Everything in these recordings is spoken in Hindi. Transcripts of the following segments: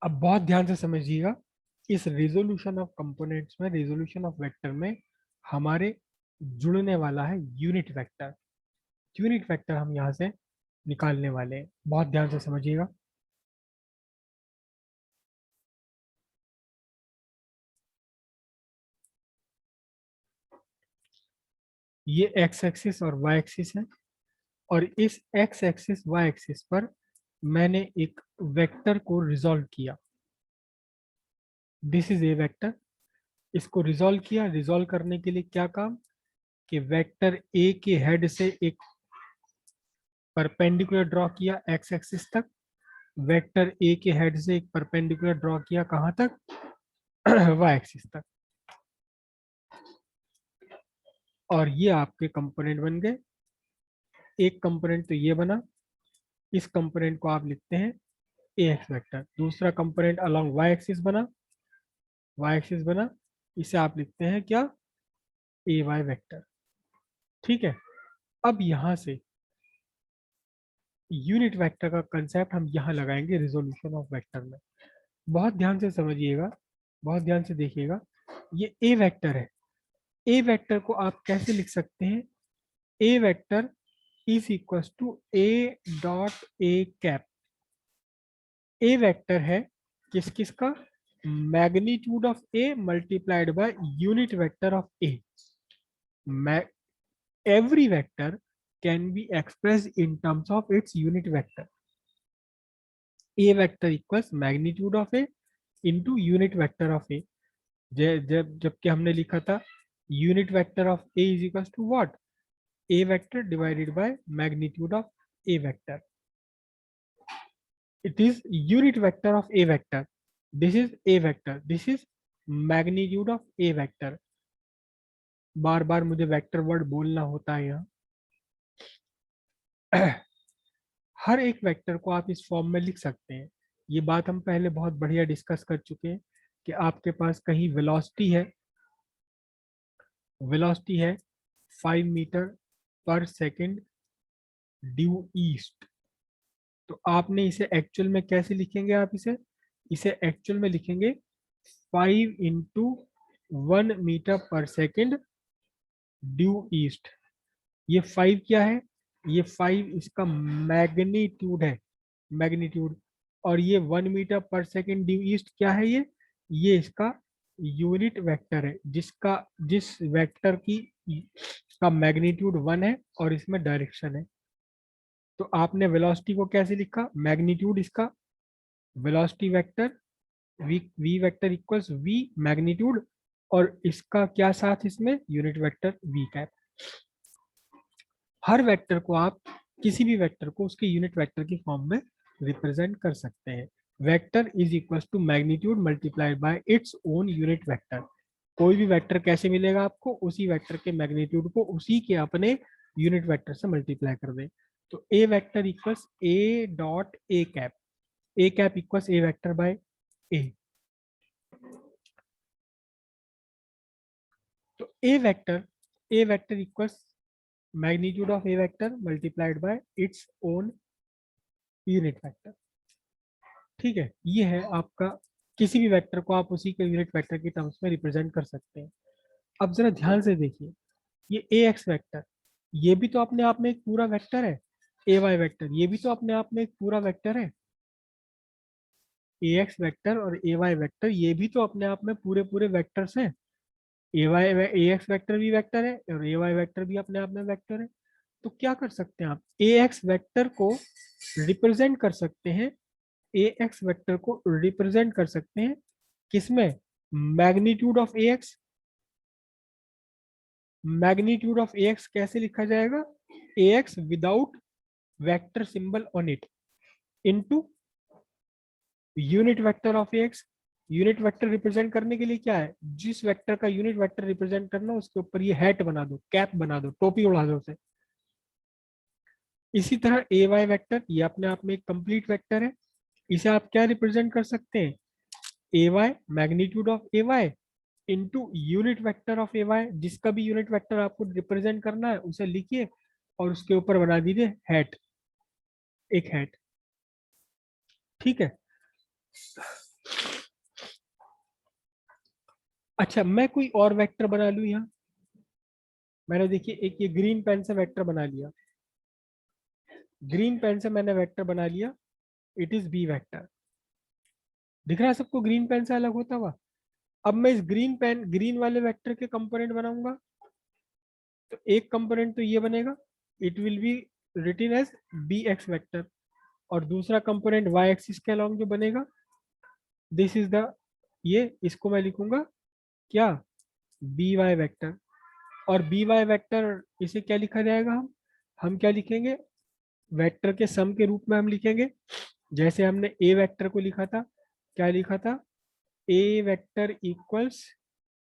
अब बहुत ध्यान से समझिएगा, इस रेजोल्यूशन ऑफ कंपोनेंट्स में, रेजोल्यूशन ऑफ वेक्टर में हमारे जुड़ने वाला है यूनिट वेक्टर। यूनिट वेक्टर हम यहाँ से निकालने वाले हैं, बहुत ध्यान से समझिएगा। ये एक्स एक्सिस और वाई एक्सिस है, और इस एक्स एक्सिस वाई एक्सिस पर मैंने एक वेक्टर को रिजॉल्व किया। This is a vector. इसको रिजॉल्व किया। रिजॉल्व करने के लिए क्या काम, कि वेक्टर ए के हेड से एक परपेंडिकुलर ड्रॉ किया एक्स एक्सिस तक, वेक्टर ए के हेड से एक परपेंडिकुलर ड्रॉ किया कहां तक, वाई एक्सिस तक, और ये आपके कंपोनेंट बन गए। एक कंपोनेंट तो ये बना, इस कंपोनेंट को आप लिखते हैं ए एक्स वेक्टर। दूसरा कंपोनेंट अलोंग वाई एक्सिस बना, वाई एक्सिस बना, इसे आप लिखते हैं क्या, ए वाई वेक्टर। ठीक है। अब यहां से यूनिट वेक्टर का कंसेप्ट हम यहाँ लगाएंगे रिजोल्यूशन ऑफ वेक्टर में। बहुत ध्यान से समझिएगा, बहुत ध्यान से देखिएगा। ये ए वेक्टर है। ए वेक्टर को आप कैसे लिख सकते हैं, A vector is equal to A dot A cap. A vector है किस किस का, magnitude of A multiplied by unit vector of A. every vector can be expressed in terms of its unit vector. A vector equals magnitude of A into unit vector of A. जबकि हमने लिखा था unit vector of A is equals to what, A vector divided by magnitude of A vector. It is unit vector of A vector. This is A vector. This is magnitude of A vector. बार बार मुझे वेक्टर वर्ड बोलना होता है यहाँ। हर एक वेक्टर को आप इस फॉर्म में लिख सकते हैं। ये बात हम पहले बहुत बढ़िया डिस्कस कर चुके हैं कि आपके पास कहीं वेलोसिटी है, वेलोसिटी है 5 मीटर पर सेकंड ड्यू ईस्ट। तो आपने इसे एक्चुअल में कैसे लिखेंगे, आप इसे एक्चुअल में लिखेंगे 5 इंटू 1 मीटर पर सेकंड ड्यू ईस्ट। ये 5 क्या है, ये 5 इसका मैग्नीट्यूड है, मैग्नीट्यूड। और ये 1 मीटर पर सेकेंड ड्यू ईस्ट क्या है, ये इसका यूनिट वेक्टर है, जिस वेक्टर की का मैग्नीट्यूड 1 है और इसमें डायरेक्शन है। तो आपने वेलोसिटी को कैसे लिखा, मैग्नीट्यूड इसका, velocity vector V vector equals V magnitude, और इसका क्या साथ इसमें यूनिट वेक्टर वी कैप। हर वेक्टर को आप, किसी भी वेक्टर को उसके यूनिट वेक्टर की फॉर्म में रिप्रेजेंट कर सकते हैं। Vector is equal to magnitude multiplied by its own unit vector. कोई भी वेक्टर कैसे मिलेगा आपको, उसी वेक्टर के मैग्नीट्यूड को उसी के अपने यूनिट वेक्टर से मल्टीप्लाई कर दें। तो A vector equals A dot A cap, A cap equals A vector by A. तो A vector equals magnitude of a vector multiplied by its own unit vector। ठीक है, ये है आपका, किसी भी वेक्टर को आप उसी के यूनिट वेक्टर की टर्म्स में रिप्रेजेंट कर सकते हैं। अब जरा ध्यान से देखिए, ये ए एक्स वेक्टर, ये भी तो अपने आप में एक पूरा वेक्टर है। ए वाई वेक्टर, ये भी तो अपने आप में एक पूरा वेक्टर है। ए एक्स वेक्टर और ए वाई वेक्टर, ये भी तो अपने आप में पूरे पूरे वेक्टर्स हैं। A Y A X vector भी वेक्टर है और ए वाई वेक्टर भी अपने आप में वेक्टर है। तो क्या कर सकते हैं आप, ए एक्स वेक्टर को रिप्रेजेंट कर सकते हैं, ए एक्स वेक्टर को रिप्रेजेंट कर सकते हैं किसमें, magnitude of A X. Magnitude of A X कैसे लिखा जाएगा, A X without vector symbol on it into unit vector of A X. Unit vector represent करने के लिए क्या है, जिस वेक्टर का यूनिट वेक्टर रिप्रेजेंट करना उसके ऊपर ये हैट बना दो, कैप बना दो, टोपी उड़ा दो उसे। इसी तरह ए वाई वेक्टर, ये अपने आप में एक कंप्लीट वेक्टर है। इसे आप क्या रिप्रेजेंट कर सकते हैं, A Y magnitude of A Y into unit vector of A Y. जिसका भी यूनिट वेक्टर आपको रिप्रेजेंट करना है उसे लिखिए और उसके ऊपर बना दीजिए हैट, एक हैट। ठीक है। अच्छा, मैं कोई और वेक्टर बना लूं यहाँ। मैंने देखिए एक ये ग्रीन पेन से वेक्टर बना लिया, ग्रीन पेन से मैंने वेक्टर बना लिया, इट इज बी वेक्टर। दिख रहा है सबको ग्रीन पेन से अलग होता हुआ। अब मैं इस ग्रीन पेन, ग्रीन वाले वेक्टर के कंपोनेंट बनाऊंगा। तो एक कंपोनेंट तो ये बनेगा, it will be written as B X vector. और दूसरा कंपोनेंट वाई एक्सिस के अलॉन्ग जो बनेगा, दिस इज द, ये इसको मैं लिखूंगा क्या, बी वाई वेक्टर। और बी वाई वेक्टर इसे क्या लिखा जाएगा, हम क्या लिखेंगे, वेक्टर के सम के रूप में हम लिखेंगे। जैसे हमने ए वेक्टर को लिखा था, क्या लिखा था, A vector equals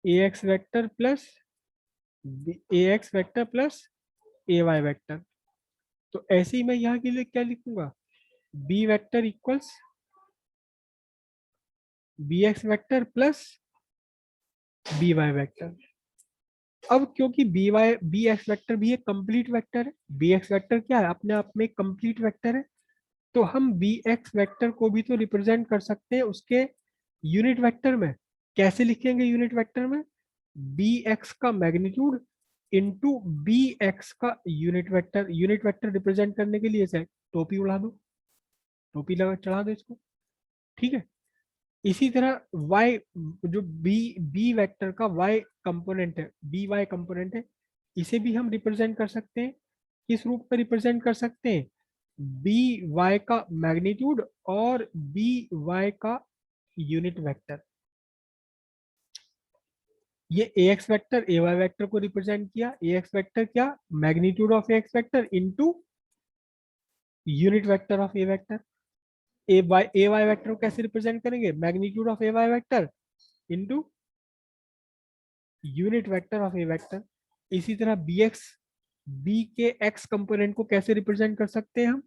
A X vector plus A X vector plus A Y vector. तो ऐसे ही मैं यहाँ के लिए क्या लिखूंगा, B vector equals B X vector plus B Y vector. अब क्योंकि बी एक्स वेक्टर भी एक कंप्लीट वेक्टर है, बी एक्स वेक्टर क्या है, अपने आप में एक कंप्लीट वेक्टर है, तो हम बी एक्स वेक्टर को भी तो रिप्रेजेंट कर सकते हैं उसके यूनिट वेक्टर में। कैसे लिखेंगे यूनिट वेक्टर में, बी एक्स का मैग्नीट्यूड इंटू बी एक्स का unit vector. Unit vector represent करने के लिए से टोपी उड़ा दो, टोपी लगा चढ़ा दो इसको, ठीक है। इसी तरह y, जो बी बी वेक्टर का y कंपोनेंट है, बी वाई कंपोनेंट है, इसे भी हम रिप्रेजेंट कर सकते हैं। किस रूप में रिप्रेजेंट कर सकते हैं, बी वाई का मैग्नीट्यूड और बी वाई का यूनिट वेक्टर। ये A X vector A Y vector को रिप्रेजेंट किया, ए एक्स वेक्टर क्या, magnitude of A X vector into unit vector of A vector. A Y vector को कैसे रिप्रेजेंट करेंगे, magnitude of A Y vector into unit vector of A vector. इसी तरह बी एक्स, बी के एक्स कंपोनेंट को कैसे रिप्रेजेंट कर सकते हैं हम,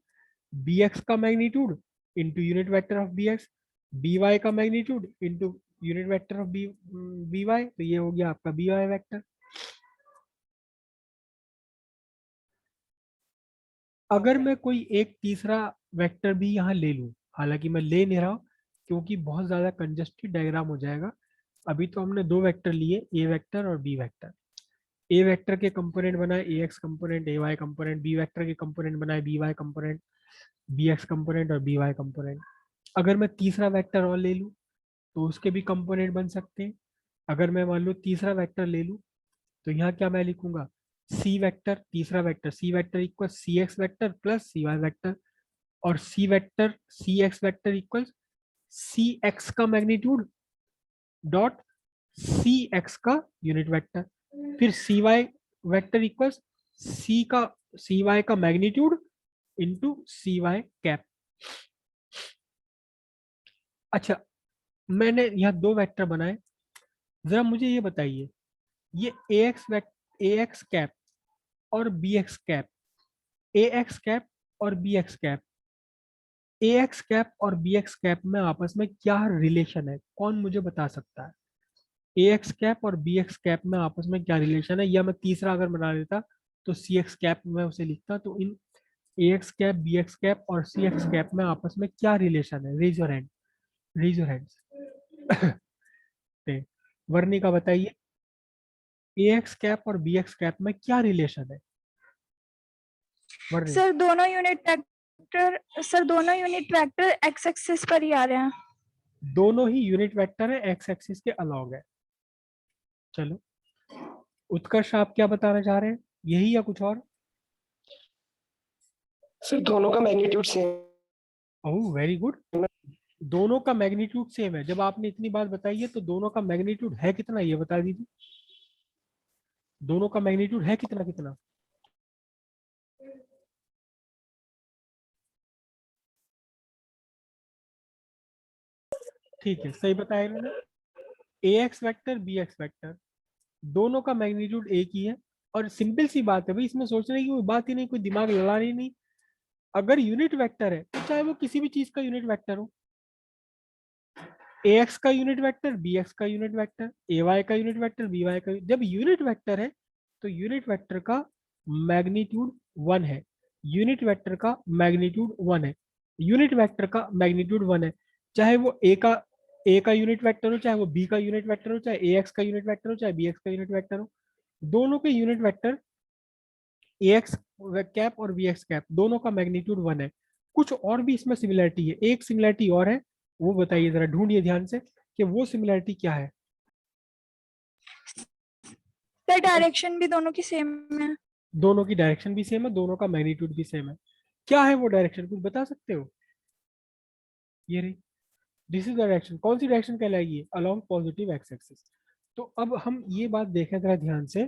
बी एक्स का magnitude into unit vector of B X, B Y का magnitude into unit vector of B Y. तो ये हो गया आपका बी वाई वेक्टर। अगर मैं कोई एक तीसरा वेक्टर भी यहाँ ले लूँ, हालांकि मैं ले नहीं रहा हूँ क्योंकि बहुत ज्यादा कंजस्टेड डायग्राम हो जाएगा। अभी तो हमने दो वेक्टर लिए, ए वेक्टर और बी वेक्टर। ए वेक्टर के कंपोनेंट बनाए A X component A Y component, B vector के कंपोनेंट बनाए B Y component B X component और बी वाई कंपोनेंट। अगर मैं तीसरा वेक्टर और ले लूँ तो उसके भी कंपोनेंट बन सकते हैं। अगर मैं मान लो तीसरा वेक्टर ले लूँ तो यहाँ क्या मैं लिखूंगा, सी वेक्टर, तीसरा vector C vector equal C X vector plus C Y vector. और C vector C X vector equal C X का मैग्नीट्यूड डॉट सी एक्स का यूनिट वेक्टर। फिर C Y vector equals C का सी वाई का magnitude into C Y cap. अच्छा, मैंने यहाँ दो वेक्टर बनाए, जरा मुझे ये बताइए, ये ए एक्स कैप और बी एक्स कैप, ए एक्स कैप और बी एक्स कैप, ए एक्स कैप और बी एक्स कैप में आपस में क्या रिलेशन है, कौन मुझे बता सकता है। ए एक्स कैप और बी एक्स कैप में आपस में क्या रिलेशन है, या मैं तीसरा अगर बना देता तो सी एक्स कैप में उसे लिखता। तो इन A X cap B X cap और सी एक्स कैप में आपस में क्या रिलेशन है, raise your hand, raise your hands. Varnika बताइए, ए एक्स कैप और बी एक्स कैप में क्या रिलेशन है, वर्णिका। सर दोनों यूनिट वेक्टर एक्स एक्सिस पर ही आ रहे हैं। दोनों ही यूनिट वेक्टर है, एक्स एक्सिस के अलॉन्ग है। चलो, उत्कर्ष आप क्या बताना चाह रहे हैं, यही या कुछ और। सर दोनों का magnitude same. Oh very good, दोनों का मैग्नीट्यूड सेम है। जब आपने इतनी बात बताई है तो दोनों का मैग्नीट्यूड है कितना, ये बता दीजिए, दोनों का मैग्नीट्यूड है कितना कितना। ठीक है, सही बताया इन्होंने। A X vector B X vector दोनों का मैग्नीट्यूड एक ही है। और सिंपल सी बात है भाई, इसमें सोचने की कोई बात ही नहीं, कोई दिमाग लड़ानी नहीं। अगर यूनिट वेक्टर है तो चाहे वो किसी भी चीज का यूनिट वेक्टर हो, ए एक्स का यूनिट वेक्टर बी एक्स का यूनिट वेक्टर ए वाई का यूनिट वेक्टर बी वाई का, जब यूनिट वेक्टर है तो यूनिट वेक्टर का मैग्नीट्यूड 1 है, यूनिट वेक्टर का मैग्नीट्यूड 1 है, यूनिट वेक्टर का मैग्नीट्यूड 1 है। चाहे वो ए का ए का यूनिट वेक्टर हो, चाहे वो बी का यूनिट वेक्टर हो, चाहे ए एक्स का यूनिट वेक्टर हो, चाहे बी एक्स का यूनिट वेक्टर हो, दोनों के unit vector A X cap और बी एक्स कैप दोनों का मैग्नीट्यूड 1 है। कुछ और भी इसमें सिमिलरिटी है, एक सिमिलरिटी और है, वो बताइए जरा, ढूंढिए ध्यान से कि वो सिमिलरिटी क्या है। सर डायरेक्शन भी दोनों की सेम है। दोनों की डायरेक्शन भी सेम है, दोनों का मैग्नीट्यूड भी सेम है। क्या है वो डायरेक्शन, कुछ बता सकते हो? ये रही, दिस इज डायरेक्शन। कौन सी डायरेक्शन कहलाएगी? Along positive X axis. तो अब हम ये बात देखें जरा ध्यान से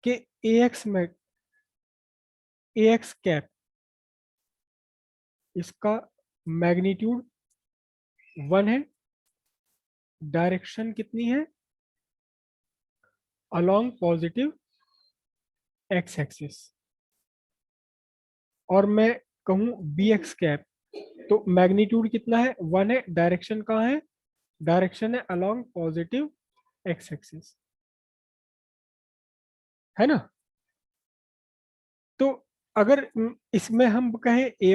कि ए एक्स में ए एक्स कैप, इसका मैग्नीट्यूड 1 है, डायरेक्शन कितनी है? Along positive X axis. और मैं कहूं बी एक्स कैप, तो मैग्नीट्यूड कितना है? 1 है, डायरेक्शन कहाँ है? डायरेक्शन है अलोंग पॉजिटिव एक्स एक्सिस, है ना? तो अगर इसमें हम कहें ए